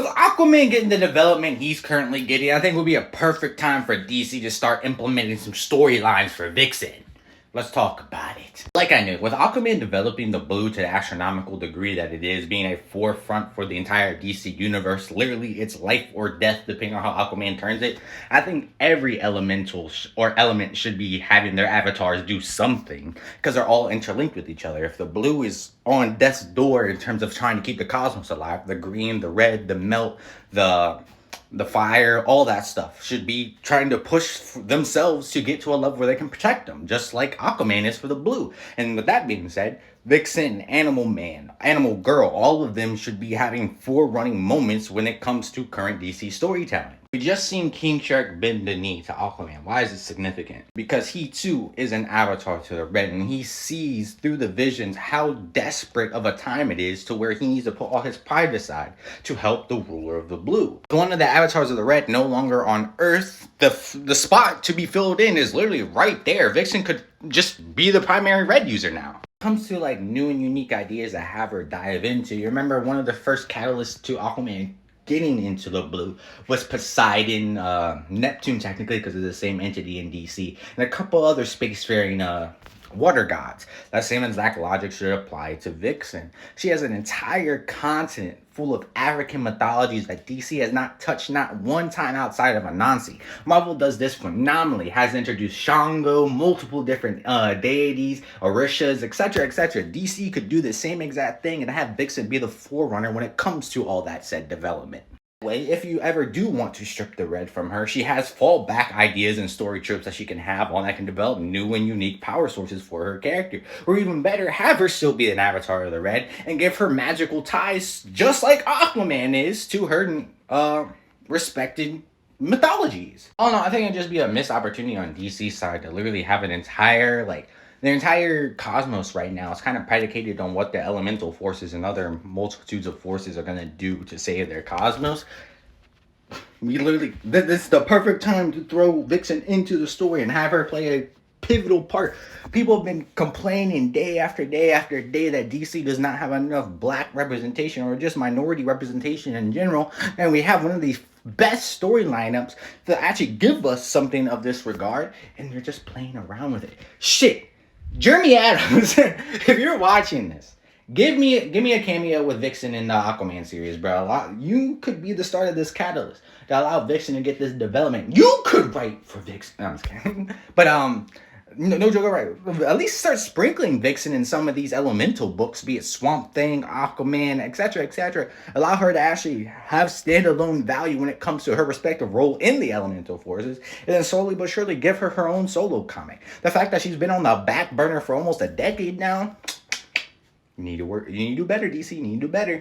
With Aquaman getting the development he's currently getting, I think would be a perfect time for DC to start implementing some storylines for Vixen. Let's talk about it. Like I knew, with Aquaman developing the blue to the astronomical degree that it is, being a forefront for the entire DC universe, literally it's life or death depending on how Aquaman turns it. I think every elemental or element should be having their avatars do something because they're all interlinked with each other. If the blue is on death's door in terms of trying to keep the cosmos alive, the green, the red, the melt, the fire, all that stuff should be trying to push themselves to get to a level where they can protect them, just like Aquaman is for the blue. And with that being said, Vixen, Animal Man, Animal Girl, all of them should be having forerunning moments when it comes to current DC storytelling. We just seen King Shark bend the knee to Aquaman. Why is it significant? Because he too is an avatar to the red, and he sees through the visions how desperate of a time it is to where he needs to put all his pride aside to help the ruler of the blue. One of the avatars of the red no longer on Earth. The spot to be filled in is literally right there. Vixen could just be the primary red user now. Comes to like new and unique ideas that have her dive into. You remember one of the first catalysts to Aquaman getting into the blue was Poseidon, Neptune technically because of the same entity in DC, and a couple other spacefaring water gods. That same exact logic should apply to Vixen. She has an entire continent full of African mythologies that DC has not touched not one time outside of Anansi. Marvel does this phenomenally, has introduced Shango, multiple different deities, Orishas, etc., etc. DC could do the same exact thing and have Vixen be the forerunner when it comes to all that said development. If you ever do want to strip the red from her, she has fallback ideas and story tropes that she can have on that can develop new and unique power sources for her character. Or even better, have her still be an avatar of the red and give her magical ties, just like Aquaman is, to her respected mythologies. Oh no, I think it'd just be a missed opportunity on DC's side to literally have an entire, their entire cosmos right now is kind of predicated on what the elemental forces and other multitudes of forces are going to do to save their cosmos. We literally, this is the perfect time to throw Vixen into the story and have her play a pivotal part. People have been complaining day after day after day that DC does not have enough black representation or just minority representation in general, and we have one of these best story lineups that actually give us something of this regard, and they're just playing around with it. Shit. Jeremy Adams, if you're watching this, give me a cameo with Vixen in the Aquaman series, bro. You could be the start of this catalyst to allow Vixen to get this development. You could write for Vixen. No, I'm just kidding. But no joke, right? At least start sprinkling Vixen in some of these elemental books, be it Swamp Thing, Aquaman, etc., etc. Allow her to actually have standalone value when it comes to her respective role in the elemental forces, and then slowly but surely give her her own solo comic. The fact that she's been on the back burner for almost a decade now, you need to work. You need to do better, DC. You need to do better.